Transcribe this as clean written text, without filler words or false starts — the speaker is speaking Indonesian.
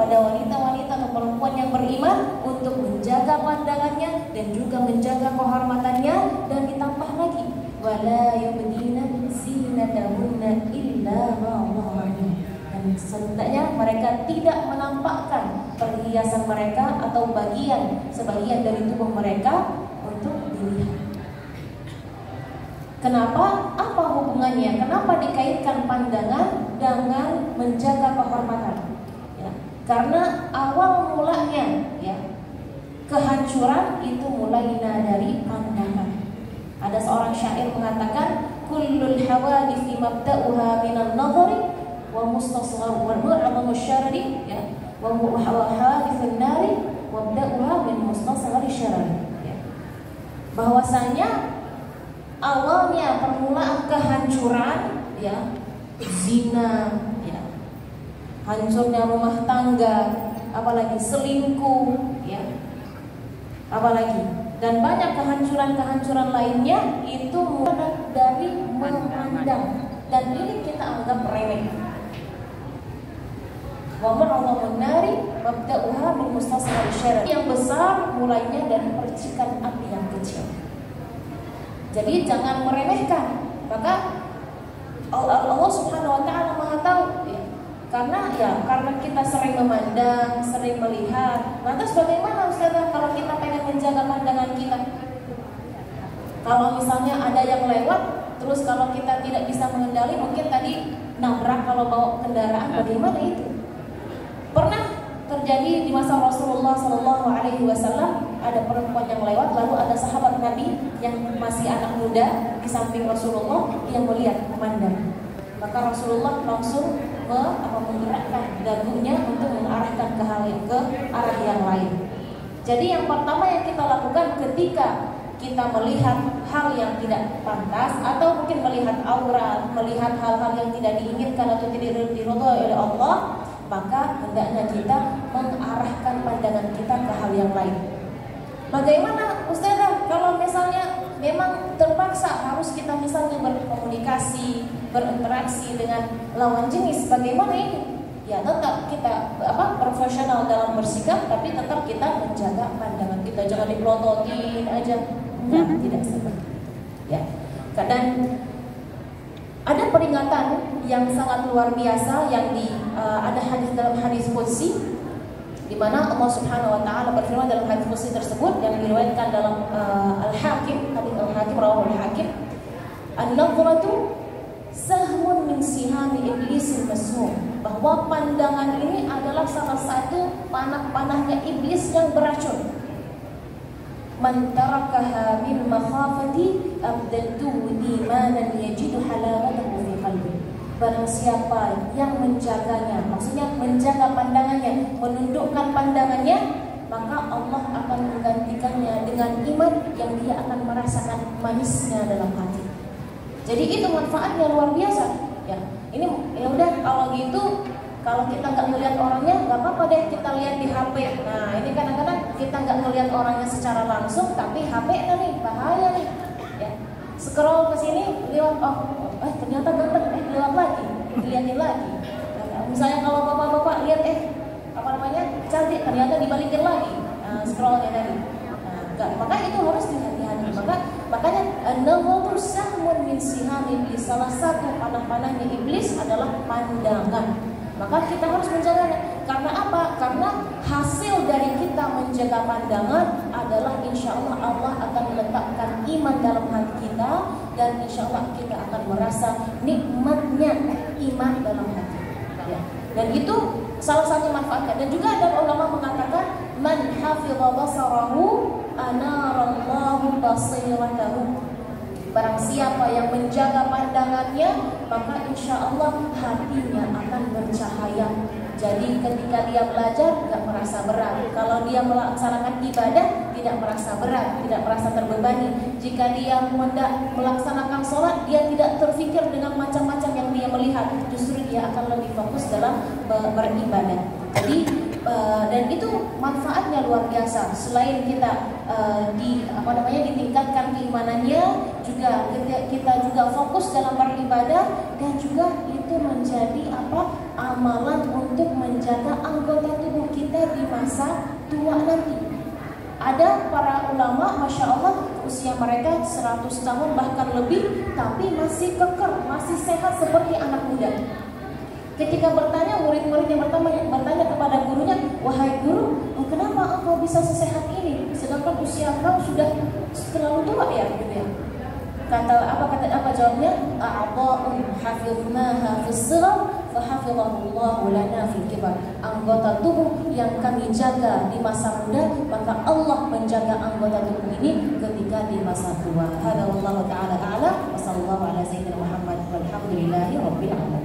kepada wanita-wanita atau perempuan yang beriman untuk menjaga pandangannya dan juga menjaga kehormatannya, dan ditambah lagi wala yubdina zinatahunna illa ma dhahara minha. Dan sebenarnya mereka tidak menampakkan perhiasan mereka atau sebagian dari tubuh mereka untuk dilihat. Kenapa? Apa hubungannya? Kenapa dikaitkan pandangan dengan menjaga kehormatan? Ya, karena awal mulanya ya kehancuran itu mulainya dari pandangan. Ada seorang syair mengatakan, kullul hawaditsi mabda'uha minan nadhari wa mustasghar wa mu'adhamu syarri ya wa hawadithun nari wabda'uha min mustasghar syarri. Ya. Bahwasanya awalnya permulaan kehancuran ya zina ya, hancurnya rumah tangga, apalagi selingkuh ya, apalagi dan banyak kehancuran-kehancuran lainnya itu mulai dari memandang, dan ini kita anggap remeh. Wa ma'adhamun nari mabda'uha min mustasghar syarri. Yang besar mulainya dari percikan api yang kecil. Jadi jangan meremehkan. Maka Allah Subhanahu wa taala Maha tahu ya. Karena kita sering memandang, sering melihat. Lantas bagaimana Ustazah kalau kita pengen menjaga pandangan kita? Kalau misalnya ada yang lewat, terus kalau kita tidak bisa mengendali, mungkin tadi nabrak kalau bawa kendaraan, bagaimana itu? Pernah terjadi di masa Rasulullah SAW, ada perempuan yang lewat, lalu ada sahabat Nabi yang masih anak muda di samping Rasulullah yang melihat, memandang. Maka Rasulullah langsung menggerakkan dagunya untuk mengarahkan ke arah yang lain. Jadi yang pertama yang kita lakukan ketika kita melihat hal yang tidak pantas atau mungkin melihat aurat, melihat hal-hal yang tidak diinginkan atau tidak diridhoi oleh Allah, maka hendaknya kita mengarahkan pandangan kita ke hal yang lain. Bagaimana Ustazah kalau misalnya memang terpaksa harus kita misalnya berkomunikasi, berinteraksi dengan lawan jenis, bagaimana ini? Ya tetap kita profesional dalam bersikap, tapi tetap kita menjaga pandangan kita, jangan dipelototin aja. Tidak seperti itu. Ya. Dan ada peringatan yang sangat luar biasa yang ada hadis dalam hadis qudsi, di mana Allah Subhanahu wa taala berfirman dalam hadis qudsi tersebut yang diriwayatkan dalam Al-Hakim, hadis Al-Hakim rawahu Al-Hakim, an-nadhratu sahmun min sihami iblisil masmum, bahwa pandangan ini adalah salah satu panah-panahnya iblis yang beracun. Man tarakaha min makhafati abdaltuhu imanan yajidu halawatahu fi qalbi. Barang siapa yang menjaganya, maksudnya menjaga pandangannya, menundukkan pandangannya, maka Allah akan menggantikannya dengan iman yang dia akan merasakan manisnya dalam hati. Jadi itu manfaatnya luar biasa. Ya, ini ya udah kalau gitu, kalau kita nggak ngelihat orangnya, nggak apa-apa deh kita lihat di HP. Nah ini kadang-kadang kita nggak ngelihat orangnya secara langsung, tapi HP kan nih bahaya nih. Ya, scroll ke sini, lihat ternyata ganteng, lihat lagi, dilihatin lagi. Nah, misalnya kalau bapak-bapak lihat cantik, ternyata dibalikin lagi scrollnya tadi. Nah, maka itu harus dihati-hati. Makanya an-nadhru sahmun min sihami iblis. Salah satu panah-panahnya iblis adalah pandangan. Maka kita harus menjaganya. Karena apa? Karena hasil dari kita menjaga pandangan adalah insya Allah Allah akan meletakkan iman dalam hati kita, dan insya Allah kita akan merasa nikmatnya iman dalam hati. Ya. Dan itu salah satu manfaatnya. Dan juga ada ulama mengatakan man hafidha basarahu anarallahu basiratahu. Barang siapa yang menjaga pandangannya, maka insya Allah hatinya akan bercahaya. Jadi ketika dia belajar tidak merasa berat. Kalau dia melaksanakan ibadah tidak merasa berat, tidak merasa terbebani. Jika dia hendak melaksanakan sholat, dia tidak terfikir dengan macam-macam yang dia melihat. Justru dia akan lebih fokus dalam beribadah. Jadi dan itu manfaatnya luar biasa. Selain kita ditingkatkan keimanannya, juga kita juga fokus dalam beribadah, dan juga itu menjadi amalan untuk menjaga anggota tubuh masa tua nanti. Ada para ulama, Masya Allah, usia mereka 100 tahun bahkan lebih, tapi masih keker, masih sehat seperti anak muda. Ketika bertanya, murid-murid yang bertanya kepada gurunya, wahai guru, kenapa engkau bisa sesehat ini, sedangkan usia engkau sudah terlalu tua ya, gitu ya. Kata jawabnya? A'dha'un hafidnaha fis sighar fa hafidhahullahu lana fil kibar. Anggota tubuh yang kami jaga di masa muda, maka Allah menjaga anggota tubuh ini ketika di masa tua. Hada wallahu taala a'lam wa sallallahu ala sayyidina Muhammad walhamdulillahi rabbil alamin.